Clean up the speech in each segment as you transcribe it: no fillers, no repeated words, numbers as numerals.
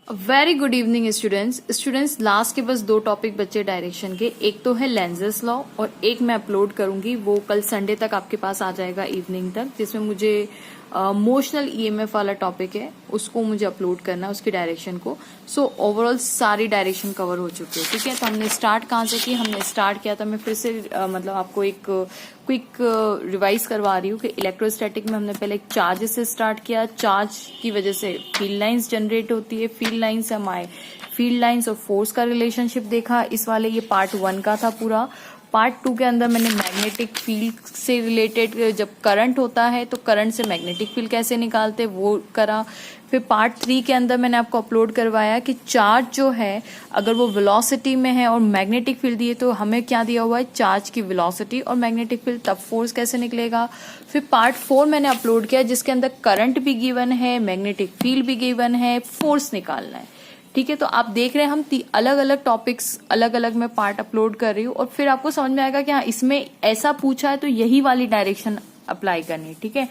Very good evening students last के बस 2 topic बचे डायरेक्शन के। एक तो है लेंजेस लॉ और एक मैं अपलोड करूंगी, वो कल संडे तक आपके पास आ जाएगा इवनिंग तक, जिसमें मुझे मोशनल ईएमएफ वाला टॉपिक है, उसको मुझे अपलोड करना है, उसकी डायरेक्शन को। सो ओवरऑल सारी डायरेक्शन कवर हो चुकी है। ठीक है, तो हमने स्टार्ट कहाँ से की? हमने स्टार्ट किया था, मैं फिर से मतलब आपको एक क्विक रिवाइज करवा रही हूँ कि इलेक्ट्रोस्टैटिक में हमने पहले एक चार्ज से स्टार्ट किया। चार्ज की वजह से फील्ड लाइंस जनरेट होती है, फील्ड लाइंस हमारे फील्ड लाइंस और फोर्स का रिलेशनशिप देखा। इस वाले ये पार्ट 1 का था पूरा। पार्ट 2 के अंदर मैंने मैग्नेटिक फील्ड से रिलेटेड, जब करंट होता है तो करंट से मैग्नेटिक फील्ड कैसे निकालते वो करा। फिर पार्ट 3 के अंदर मैंने आपको अपलोड करवाया कि चार्ज जो है अगर वो वेलोसिटी में है और मैग्नेटिक फील्ड दिए तो हमें क्या दिया हुआ है, चार्ज की वेलोसिटी और मैग्नेटिक फील्ड, तब फोर्स कैसे निकलेगा। फिर पार्ट 4 मैंने अपलोड किया जिसके अंदर करंट भी गिवन है, मैग्नेटिक फील्ड भी गिवन है, फोर्स निकालना है। ठीक है, तो आप देख रहे हैं हम अलग अलग टॉपिक्स अलग अलग मैं पार्ट अपलोड कर रही हूँ और फिर आपको समझ में आएगा कि हाँ इसमें ऐसा पूछा है तो यही वाली डायरेक्शन अप्लाई करनी है। ठीक है,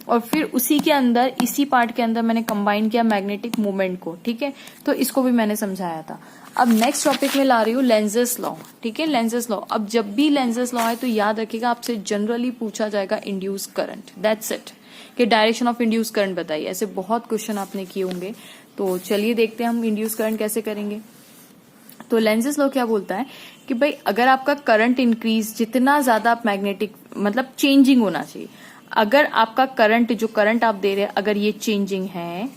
और फिर उसी के अंदर इसी पार्ट के अंदर मैंने कंबाइन किया मैग्नेटिक मूवमेंट को। ठीक है, तो इसको भी मैंने समझाया था। अब नेक्स्ट टॉपिक में ला रही हूँ लेंजेस लॉ। ठीक है, लेंजेस लॉ। अब जब भी लेंजेस लॉ है तो याद रखिएगा आपसे जनरली पूछा जाएगा इंड्यूस करंट, दैट्स इट, कि डायरेक्शन ऑफ इंड्यूस करंट बताइए। ऐसे बहुत क्वेश्चन आपने किए होंगे, तो चलिए देखते हैं हम इंड्यूस करंट कैसे करेंगे। तो लेंजेस लॉ क्या बोलता है कि भाई अगर आपका करंट इंक्रीज, जितना ज्यादा आप मैग्नेटिक मतलब चेंजिंग होना चाहिए। अगर आपका करंट, जो करंट आप दे रहे हैं, अगर ये चेंजिंग है,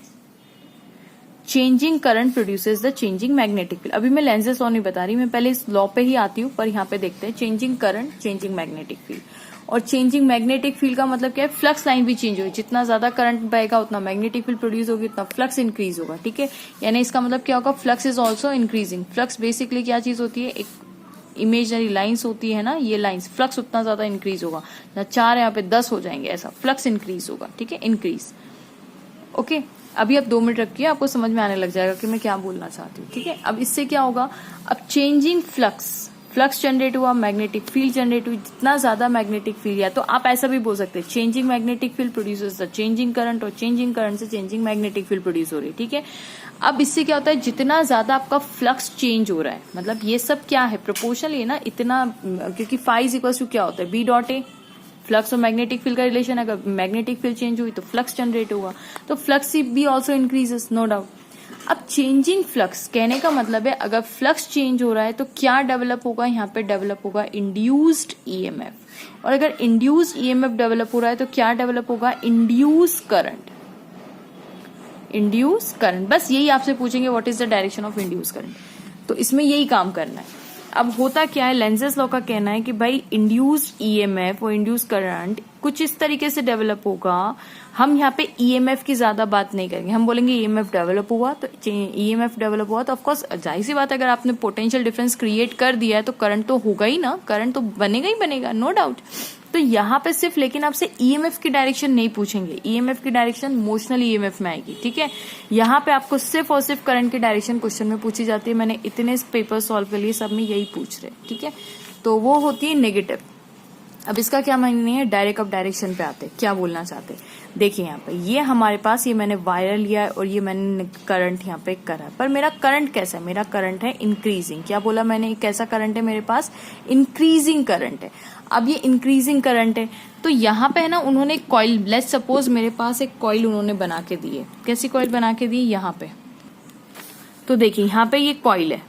changing current produces the changing magnetic field. अभी मैं लेंजेस लॉ नहीं बता रही, मैं पहले इस लॉ पे ही आती हूँ, पर यहाँ पे देखते हैं changing current, changing magnetic field. और चेंजिंग मैग्नेटिक फील्ड का मतलब क्या है, फ्लक्स लाइन भी चेंज होगी। जितना ज्यादा करंट बहेगा उतना मैग्नेटिक फील्ड प्रोड्यूस होगी, उतना फ्लक्स इंक्रीज होगा। ठीक है, यानी इसका मतलब क्या होगा, flux is also increasing. Flux basically क्या चीज होती है, एक इमेजनरी लाइंस होती है ना, ये लाइंस, फ्लक्स उतना ज्यादा इंक्रीज होगा, जहाँ 4 यहाँ पे 10 हो जाएंगे, ऐसा फ्लक्स इंक्रीज होगा। ठीक है, इंक्रीज। ओके, अभी आप 2 मिनट रखिए, आपको समझ में आने लग जाएगा कि मैं क्या बोलना चाहती हूँ। ठीक है, अब इससे क्या होगा, अब चेंजिंग फ्लक्स जनरेट हुआ, मैग्नेटिक फील्ड जनरेट हुई। जितना ज्यादा मैग्नेटिक फील्ड, या तो आप ऐसा भी बोल सकते हैं changing magnetic field produces the changing current, और चेंजिंग करंट से चेंजिंग मैग्नेटिक फील्ड प्रोड्यूस हो रही है। ठीक है, अब इससे क्या होता है, जितना ज्यादा आपका फ्लक्स चेंज हो रहा है, मतलब ये सब क्या है, प्रोपोर्शनल है ना, इतना, क्योंकि फाई इज इक्वल टू क्या होता है, बी डॉट ए, फ्लक्स और मैग्नेटिक फील्ड का रिलेशन है। अगर मैग्नेटिक फील्ड चेंज हुई तो फ्लक्स जनरेट होगा, तो flux B also increases, no doubt. अब चेंजिंग फ्लक्स कहने का मतलब है अगर फ्लक्स चेंज हो रहा है तो क्या डेवलप होगा, यहाँ पे डेवलप होगा इंड्यूस्ड ईएमएफ। और अगर इंड्यूस्ड ईएमएफ डेवलप हो रहा है तो क्या डेवलप होगा, इंड्यूस करंट। इंड्यूस करंट, बस यही आपसे पूछेंगे what is the direction of induce current, तो इसमें यही काम करना है। अब होता क्या है, लेंजेस लॉ का कहना है कि भाई इंड्यूस्ड ईएमएफ और इंड्यूस करंट कुछ इस तरीके से डेवलप होगा। हम यहाँ पे ईएमएफ की ज्यादा बात नहीं करेंगे, हम बोलेंगे ईएमएफ डेवलप हुआ, तो ईएमएफ डेवलप हुआ तो ऑफकोर्स जाहिर सी बात है, अगर आपने पोटेंशियल डिफरेंस क्रिएट कर दिया है तो करंट तो होगा ही ना, करंट तो बनेगा ही बनेगा, नो डाउट। तो यहाँ पे सिर्फ लेकिन आपसे ईएमएफ की डायरेक्शन नहीं पूछेंगे, ईएमएफ की डायरेक्शन मोशनल ईएमएफ में आएगी। ठीक है, यहाँ पे आपको सिर्फ और सिर्फ करंट की डायरेक्शन क्वेश्चन में पूछी जाती है। मैंने इतने पेपर सॉल्व कर लिए, सब में यही पूछ रहे। ठीक है, तो वो होती है नेगेटिव। अब इसका क्या मायने है, डायरेक्ट ऑफ डायरेक्शन पे आते, क्या बोलना चाहते हैं। देखिए यहाँ पे ये हमारे पास, ये मैंने वायर लिया है और ये मैंने करंट यहाँ पे करा है, पर मेरा करंट कैसा है, मेरा करंट है इंक्रीजिंग। क्या बोला मैंने, कैसा करंट है मेरे पास, इंक्रीजिंग करंट है। अब ये इंक्रीजिंग करंट है तो यहाँ पे है ना, उन्होंने कॉइल, लेट्स सपोज मेरे पास एक कॉइल उन्होंने बना के दी है। कैसी कॉइल बना के दी, यहाँ पे, तो देखिए यहाँ पे ये कॉइल है,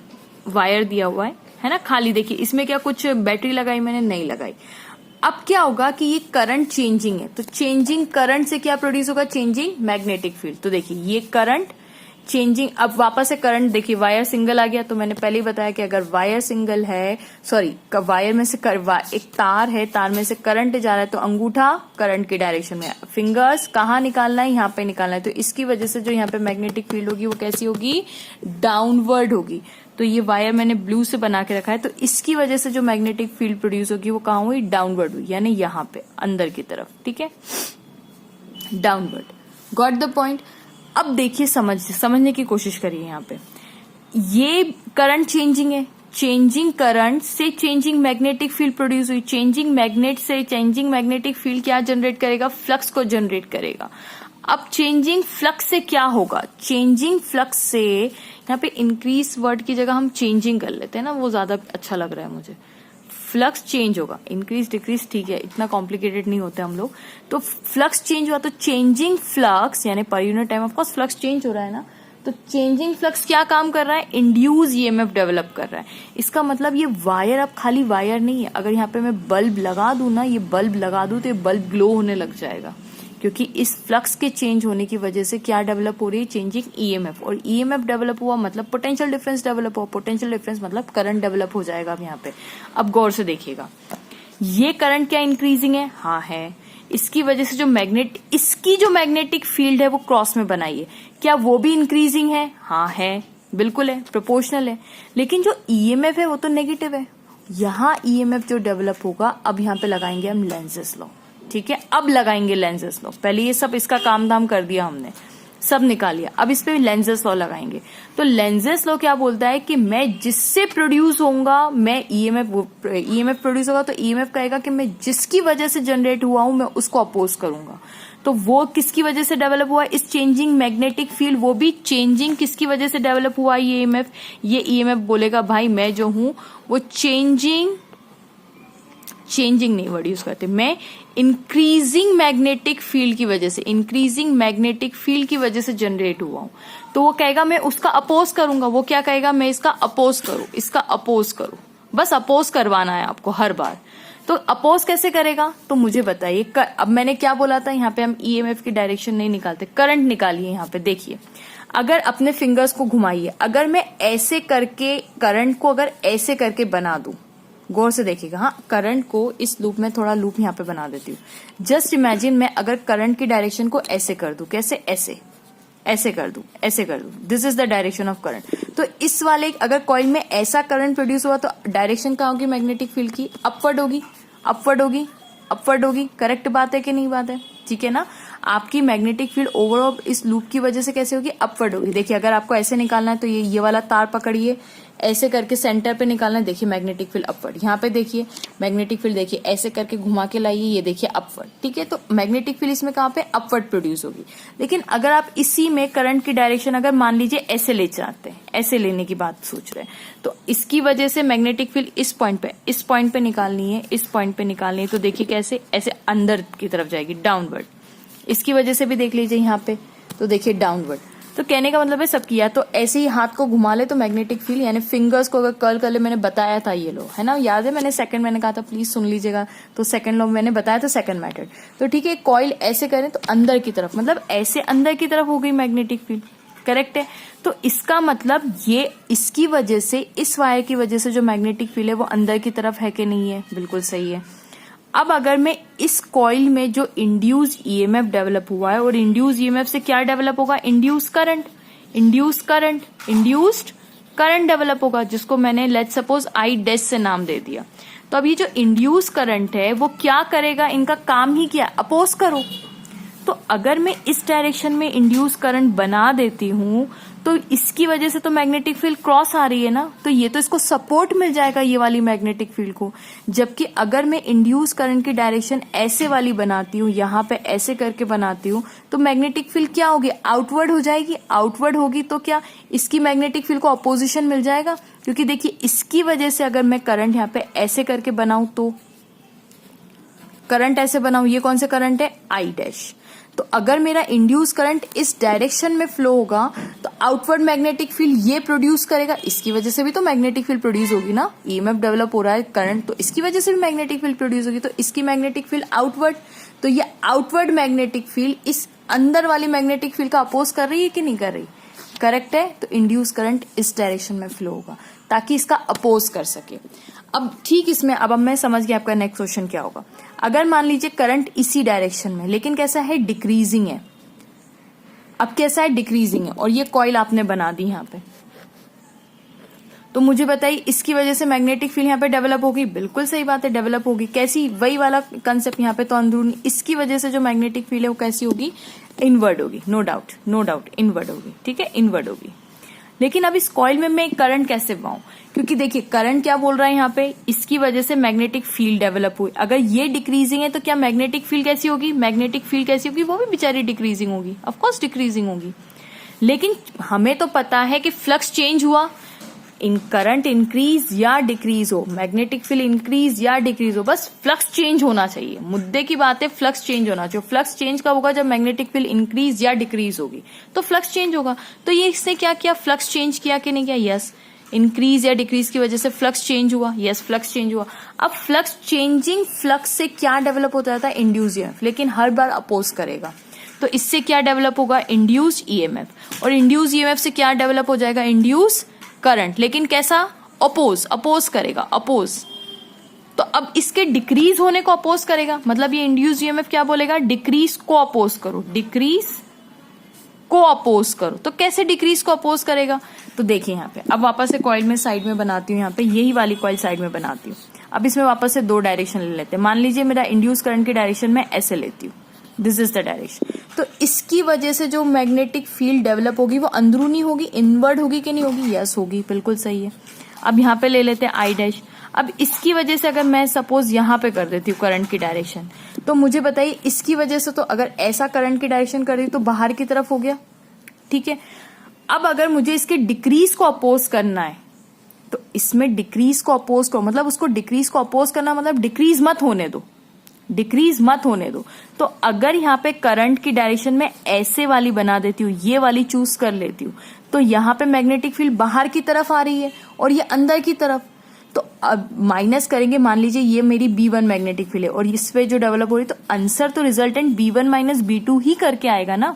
वायर दिया हुआ है ना, खाली। देखिए इसमें क्या कुछ बैटरी लगाई मैंने, नहीं लगाई। अब क्या होगा कि ये करंट चेंजिंग है, तो चेंजिंग करंट से क्या प्रोड्यूस होगा, चेंजिंग मैग्नेटिक फील्ड। तो देखिए ये करंट चेंजिंग, अब वापस से करंट, देखिए वायर सिंगल आ गया, तो मैंने पहले ही बताया कि अगर वायर सिंगल है, सॉरी वायर में से एक तार है, तार में से करंट जा रहा है, तो अंगूठा करंट की डायरेक्शन में, फिंगर्स कहाँ निकालना है, यहाँ पे निकालना है। तो इसकी वजह से जो यहाँ पे मैग्नेटिक फील्ड होगी वो कैसी होगी, डाउनवर्ड होगी। तो ये वायर मैंने ब्लू से बना के रखा है, तो इसकी वजह से जो मैग्नेटिक फील्ड प्रोड्यूस होगी वो कहाँ हुई, डाउनवर्ड हुई, यानी यहाँ पे अंदर की तरफ। ठीक है, डाउनवर्ड, गॉट द पॉइंट। अब देखिए समझने की कोशिश करिए। यहाँ पे ये करंट चेंजिंग है, चेंजिंग करंट से चेंजिंग मैग्नेटिक फील्ड प्रोड्यूस हुई, चेंजिंग मैग्नेट से चेंजिंग मैग्नेटिक फील्ड क्या जनरेट करेगा, फ्लक्स को जनरेट करेगा। अब चेंजिंग फ्लक्स से क्या होगा? चेंजिंग फ्लक्स से यहाँ पे इंक्रीज वर्ड की जगह हम चेंजिंग कर लेते हैं ना, वो ज्यादा अच्छा लग रहा है मुझे। फ्लक्स चेंज होगा, इंक्रीज डिक्रीज ठीक है, इतना कॉम्प्लिकेटेड नहीं होते हम लोग। तो फ्लक्स चेंज हुआ तो चेंजिंग फ्लक्स यानी per unit time of course flux change हो रहा है ना, तो चेंजिंग फ्लक्स क्या काम कर रहा है? इंड्यूस ईएमएफ डेवलप कर रहा है। इसका मतलब ये वायर अब खाली वायर नहीं है। अगर यहाँ पे मैं बल्ब लगा दूं ना, ये बल्ब लगा दूं तो ये बल्ब ग्लो होने लग जाएगा, क्योंकि इस फ्लक्स के चेंज होने की वजह से क्या डेवलप हो रही है? Changing EMF. और ईएमएफ डेवलप हुआ मतलब पोटेंशियल डिफरेंस डेवलप हुआ, पोटेंशियल डिफरेंस मतलब करंट डेवलप हो जाएगा। अब यहाँ पे अब गौर से देखिएगा, ये करंट क्या इंक्रीजिंग है? हाँ है। इसकी वजह से इसकी जो मैग्नेटिक फील्ड है वो क्रॉस में बनाई है, क्या वो भी इंक्रीजिंग है? हाँ है, बिल्कुल है, प्रोपोर्शनल है। लेकिन जो ईएमएफ है वो तो नेगेटिव है। यहाँ ईएमएफ जो डेवलप होगा, अब यहाँ पे लगाएंगे हम लेंजेस लॉ। ठीक है, अब लगाएंगे लेंजेस लॉ। पहले ये सब इसका काम धाम कर दिया हमने, सब निकाल लिया, अब इस पे लेंजेस लॉ लगाएंगे। तो लेंजेस लॉ क्या बोलता है कि मैं जिससे प्रोड्यूस होऊंगा, मैं ईएमएफ प्रोड्यूस होगा तो ईएमएफ कहेगा कि मैं जिसकी वजह से जनरेट हुआ हूं मैं उसको अपोज करूंगा। तो वो किसकी वजह से डेवलप हुआ? इस चेंजिंग मैग्नेटिक फील्ड, वो भी चेंजिंग किसकी वजह से डेवलप हुआ? ये ईएमएफ बोलेगा भाई मैं जो हूं वो चेंजिंग नहीं वर्ड यूज करते, मैं इंक्रीजिंग मैग्नेटिक फील्ड की वजह से जनरेट हुआ हूं। तो वो कहेगा मैं उसका अपोज करूंगा। वो क्या कहेगा? मैं इसका अपोज करूं। बस अपोज करवाना है आपको हर बार। तो अपोज कैसे करेगा? तो मुझे बताइए। अब मैंने क्या बोला था, यहाँ पे हम ईएमएफ की डायरेक्शन नहीं निकालते, करंट निकालिए। यहाँ पे देखिए, अगर अपने फिंगर्स को घुमाइए, अगर मैं ऐसे करके करंट को अगर ऐसे करके बना दूं, गौर से देखिएगा। हाँ, करंट को इस लूप में थोड़ा लूप यहाँ पे बना देती हूँ। जस्ट इमेजिन मैं अगर करंट की डायरेक्शन को ऐसे कर दूं, कैसे? ऐसे कर दूं। This is the direction of current. तो इस वाले अगर कॉइल में ऐसा करंट प्रोड्यूस हुआ तो डायरेक्शन कहाँ होगी मैग्नेटिक फील्ड की? अपवर्ड होगी। करेक्ट बात है कि नहीं बात है? ठीक है ना। आपकी मैग्नेटिक फील्ड ओवरऑल इस लूप की वजह से कैसे होगी? अपवर्ड होगी। देखिए, अगर आपको ऐसे निकालना है तो ये वाला तार पकड़िए, ऐसे करके सेंटर पे निकालना है। देखिए मैग्नेटिक फील्ड अपवर्ड। यहाँ पे देखिए मैग्नेटिक फील्ड, देखिए ऐसे करके घुमा के लाइए, ये देखिए अपवर्ड। ठीक है, तो मैग्नेटिक फील्ड इसमें कहाँ पे? अपवर्ड प्रोड्यूस होगी। लेकिन अगर आप इसी में करंट की डायरेक्शन अगर मान लीजिए ऐसे ले चाहते हैं, ऐसे लेने की बात सोच रहे हैं, तो इसकी वजह से मैग्नेटिक फील्ड इस पॉइंट पे निकालनी है, तो देखिए कैसे? ऐसे अंदर की तरफ जाएगी, डाउनवर्ड। इसकी वजह से भी देख लीजिए यहाँ पे, तो देखिए डाउनवर्ड। तो कहने का मतलब है सब किया। तो ऐसे ही हाथ को घुमा ले तो मैग्नेटिक फील्ड यानी फिंगर्स को अगर कर्ल कर ले, मैंने बताया था ये लो, है ना, याद है? मैंने कहा था प्लीज सुन लीजिएगा। तो सेकंड लॉ मैंने बताया था, सेकंड मेथड। तो ठीक है, कॉइल ऐसे करें तो अंदर की तरफ, मतलब ऐसे अंदर की तरफ हो गई मैग्नेटिक फील्ड। करेक्ट है। तो इसका मतलब ये इसकी वजह से, इस वायर की वजह से जो मैग्नेटिक फील्ड है वो अंदर की तरफ है कि नहीं है? बिल्कुल सही है। अब अगर मैं इस कॉइल में जो इंड्यूस ईएमएफ डेवलप हुआ है, और इंड्यूस ईएमएफ से क्या डेवलप होगा? इंड्यूस्ड करंट डेवलप होगा, जिसको मैंने लेट्स सपोज आई डैश से नाम दे दिया। तो अब ये जो इंड्यूस करंट है वो क्या करेगा? इनका काम ही क्या? अपोज करो। तो अगर मैं इस डायरेक्शन में इंड्यूस करंट बना देती हूं तो इसकी वजह से तो मैग्नेटिक फील्ड क्रॉस आ रही है ना, तो ये तो इसको सपोर्ट मिल जाएगा ये वाली मैग्नेटिक फील्ड को। जबकि अगर मैं इंड्यूस करंट की डायरेक्शन ऐसे वाली बनाती हूँ, यहाँ पे ऐसे करके बनाती हूँ, तो मैग्नेटिक फील्ड क्या होगी? आउटवर्ड हो जाएगी। आउटवर्ड होगी तो क्या इसकी मैग्नेटिक फील्ड को अपोजिशन मिल जाएगा? क्योंकि देखिए इसकी वजह से अगर मैं करंट यहाँ पे ऐसे करके बनाऊं, तो करंट ऐसे बनाऊं, ये कौन सा करंट है? I dash. तो अगर मेरा इंड्यूस करंट इस डायरेक्शन में फ्लो होगा तो आउटवर्ड मैग्नेटिक फील्ड ये प्रोड्यूस करेगा। इसकी वजह से भी तो मैग्नेटिक फील्ड प्रोड्यूस होगी ना, ईएमएफ डेवलप हो रहा है करंट, तो इसकी वजह से भी मैग्नेटिक फील्ड प्रोड्यूस होगी। तो इसकी मैग्नेटिक फील्ड आउटवर्ड, तो ये आउटवर्ड मैग्नेटिक फील्ड इस अंदर वाली मैग्नेटिक फील्ड का अपोज कर रही है कि नहीं कर रही? करेक्ट है। तो इंड्यूस करंट इस डायरेक्शन में फ्लो होगा ताकि इसका अपोज कर सके। अब ठीक इसमें अब मैं समझ गया आपका नेक्स्ट क्वेश्चन क्या होगा। अगर मान लीजिए करंट इसी डायरेक्शन में, लेकिन कैसा है? डिक्रीजिंग है। अब कैसा है? डिक्रीजिंग है, और ये कॉइल आपने बना दी यहाँ पे, तो मुझे बताइए इसकी वजह से मैग्नेटिक फील्ड यहाँ पे डेवलप होगी? बिल्कुल सही बात है, डेवलप होगी। कैसी? वही वाला कंसेप्ट यहाँ पे, तो अंदरूनी इसकी वजह से जो मैग्नेटिक फील्ड है वो कैसी होगी? इनवर्ड होगी। नो डाउट इनवर्ड होगी। ठीक है, इनवर्ड होगी। लेकिन अब इस कॉइल में मैं करंट कैसे पाऊं, क्योंकि देखिए करंट क्या बोल रहा है यहाँ पे, इसकी वजह से मैग्नेटिक फील्ड डेवलप हुई। अगर ये डिक्रीजिंग है तो क्या मैग्नेटिक फील्ड कैसी होगी, मैग्नेटिक फील्ड कैसी होगी, वो भी बेचारी डिक्रीजिंग होगी, ऑफकोर्स डिक्रीजिंग होगी। लेकिन हमें तो पता है कि फ्लक्स चेंज हुआ, इन करंट इंक्रीज या डिक्रीज हो, मैग्नेटिक फील्ड इंक्रीज या डिक्रीज हो, बस फ्लक्स चेंज होना चाहिए। मुद्दे की बात है फ्लक्स चेंज होना चाहिए। फ्लक्स चेंज कब होगा, जब मैग्नेटिक फील्ड इंक्रीज या डिक्रीज होगी तो फ्लक्स चेंज होगा। तो ये इसने क्या किया, फ्लक्स चेंज किया कि नहीं किया, यस। इंक्रीज या डिक्रीज की वजह से फ्लक्स चेंज हुआ, यस फ्लक्स चेंज हुआ। अब फ्लक्स चेंजिंग फ्लक्स से क्या डेवलप होता रहता है, इंड्यूस ईएमएफ, लेकिन हर बार अपोज करेगा। तो इससे क्या डेवलप होगा, इंड्यूस ईएमएफ। और इंड्यूस ईएमएफ से क्या डेवलप हो जाएगा, इंड्यूस करंट, लेकिन कैसा, अपोज करेगा, अपोज। तो अब इसके डिक्रीज होने को अपोज करेगा, मतलब ये इंड्यूस ईएमएफ क्या बोलेगा, डिक्रीज को अपोज करो, डिक्रीज को अपोज करो। तो कैसे डिक्रीज को अपोज करेगा, तो देखिए यहाँ पे अब वापस से कॉइल में साइड में बनाती हूँ, यहाँ पे यही वाली कॉइल साइड में बनाती हूँ। अब इसमें वापस से 2 डायरेक्शन ले लेते हैं। मान लीजिए मेरा इंड्यूस करंट की डायरेक्शन में ऐसे लेती हूँ, दिस इज द डायरेक्शन। तो इसकी वजह से जो मैग्नेटिक फील्ड डेवलप होगी वो अंदरूनी होगी, इनवर्ड होगी कि नहीं होगी, यस होगी, बिल्कुल सही है। अब यहाँ पे ले लेते हैं आई डैश। अब इसकी वजह से अगर मैं सपोज यहाँ पे कर देती हूँ करंट की डायरेक्शन, तो मुझे बताइए इसकी वजह से, तो अगर ऐसा करंट की डायरेक्शन कर दी तो बाहर की तरफ हो गया, ठीक है। अब अगर मुझे इसके डिक्रीज को अपोज करना है, तो इसमें डिक्रीज को अपोज करो, मतलब उसको डिक्रीज को अपोज करना मतलब डिक्रीज मत होने दो, डिक्रीज मत होने दो। तो अगर यहाँ पे करंट की डायरेक्शन में ऐसे वाली बना देती हूँ, ये वाली चूज कर लेती हूँ, तो यहाँ पे मैग्नेटिक फील्ड बाहर की तरफ आ रही है और ये अंदर की तरफ। तो अब माइनस करेंगे, मान लीजिए ये मेरी B1 मैग्नेटिक फील्ड है और इस पे जो डेवलप हो रही है, तो आंसर तो रिजल्टेंट B1 माइनस B2 ही करके आएगा ना।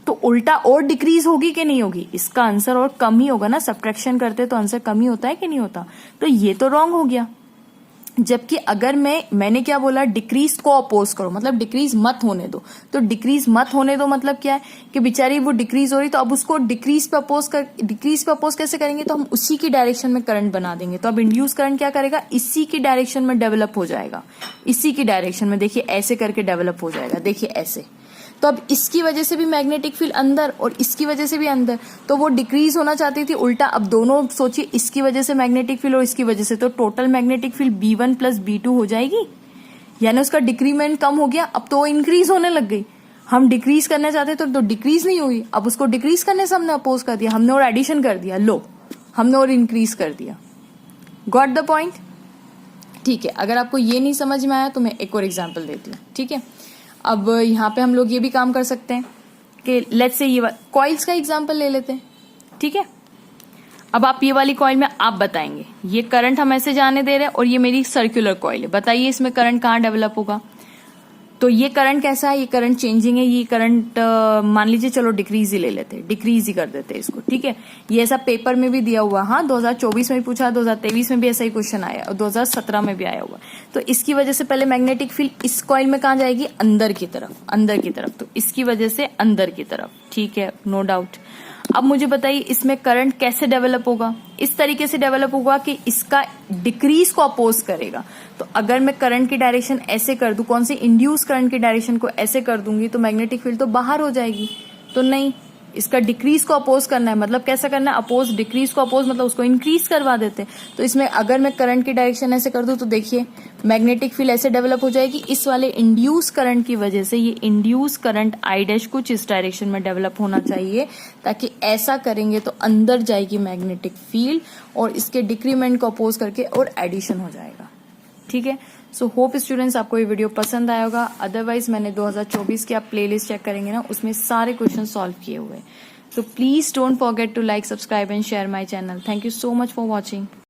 तो उल्टा और डिक्रीज होगी कि नहीं होगी, इसका आंसर और कम ही होगा ना, सब्ट्रैक्शन करते तो आंसर कम ही होता है कि नहीं होता। तो ये तो रॉन्ग हो गया। जबकि अगर मैंने क्या बोला, डिक्रीज को अपोज करो, मतलब डिक्रीज मत होने दो। तो डिक्रीज मत होने दो मतलब क्या है कि बेचारी वो डिक्रीज हो रही, तो अब उसको डिक्रीज पे अपोज कैसे करेंगे, तो हम उसी की डायरेक्शन में करंट बना देंगे। तो अब इंड्यूस करंट क्या करेगा, इसी की डायरेक्शन में डेवलप हो जाएगा, इसी की डायरेक्शन में, देखिए ऐसे करके डेवलप हो जाएगा, देखिए ऐसे। तो अब इसकी वजह से भी मैग्नेटिक फील्ड अंदर और इसकी वजह से भी अंदर, तो वो डिक्रीज होना चाहती थी, उल्टा अब दोनों सोचिए, इसकी वजह से मैग्नेटिक फील्ड और इसकी वजह से, तो total magnetic field B1 plus B2 हो जाएगी, यानी उसका डिक्रीमेंट कम हो गया। अब तो वो इंक्रीज होने लग गई, हम डिक्रीज करना चाहते तो डिक्रीज नहीं हुई, अब उसको डिक्रीज करने से हमने अपोज कर दिया, हमने और एडिशन कर दिया, लो हमने और इंक्रीज कर दिया। गॉट द पॉइंट, ठीक है। अगर आपको ये नहीं समझ में आया तो मैं एक और एग्जाम्पल देती हूँ, ठीक है। अब यहाँ पे हम लोग ये भी काम कर सकते हैं कि लेट्स से ये कॉइल्स का एग्जांपल ले लेते हैं, ठीक है। अब आप ये वाली कॉइल में आप बताएंगे, ये करंट हम ऐसे जाने दे रहे हैं और ये मेरी सर्कुलर कॉइल है, बताइए इसमें करंट कहाँ डेवलप होगा। तो ये करंट कैसा है, ये करंट चेंजिंग है, ये करंट मान लीजिए चलो डिक्रीज ही ले लेते हैं, डिक्रीज ही कर देते हैं इसको, ठीक है। ये ऐसा पेपर में भी दिया हुआ, हाँ 2024 में भी पूछा, 2023 में भी ऐसा ही क्वेश्चन आया और 2017 में भी आया हुआ। तो इसकी वजह से पहले मैग्नेटिक फील्ड इस कॉइल में कहाँ जाएगी, अंदर की तरफ, अंदर की तरफ। तो इसकी वजह से अंदर की तरफ, ठीक है, नो डाउट। अब मुझे बताइए इसमें करंट कैसे डेवलप होगा, इस तरीके से डेवलप होगा कि इसका डिक्रीज को अपोज करेगा। तो अगर मैं करंट की डायरेक्शन ऐसे कर दूं, कौन सी, इंड्यूस करंट की डायरेक्शन को ऐसे कर दूंगी, तो मैग्नेटिक फील्ड तो बाहर हो जाएगी। तो नहीं, इसका डिक्रीज को अपोज करना है, मतलब कैसा करना है, अपोज, डिक्रीज को अपोज मतलब उसको इंक्रीज करवा देते हैं। तो इसमें अगर मैं करंट की डायरेक्शन ऐसे कर दूं, तो देखिए मैग्नेटिक फील्ड ऐसे डेवलप हो जाएगी, इस वाले इंड्यूस करंट की वजह से। ये इंड्यूस करंट आई डैश कुछ इस डायरेक्शन में डेवलप होना चाहिए, ताकि ऐसा करेंगे तो अंदर जाएगी मैग्नेटिक फील्ड और इसके डिक्रीमेंट को अपोज करके और एडिशन हो जाएगा, ठीक है। सो होप स्टूडेंट्स आपको ये वीडियो पसंद आया होगा। अदरवाइज मैंने 2024 की आप प्लेलिस्ट चेक करेंगे ना, उसमें सारे क्वेश्चन सॉल्व किए हुए हैं। So please don't forget to like, subscribe and share my channel. Thank you so much for watching.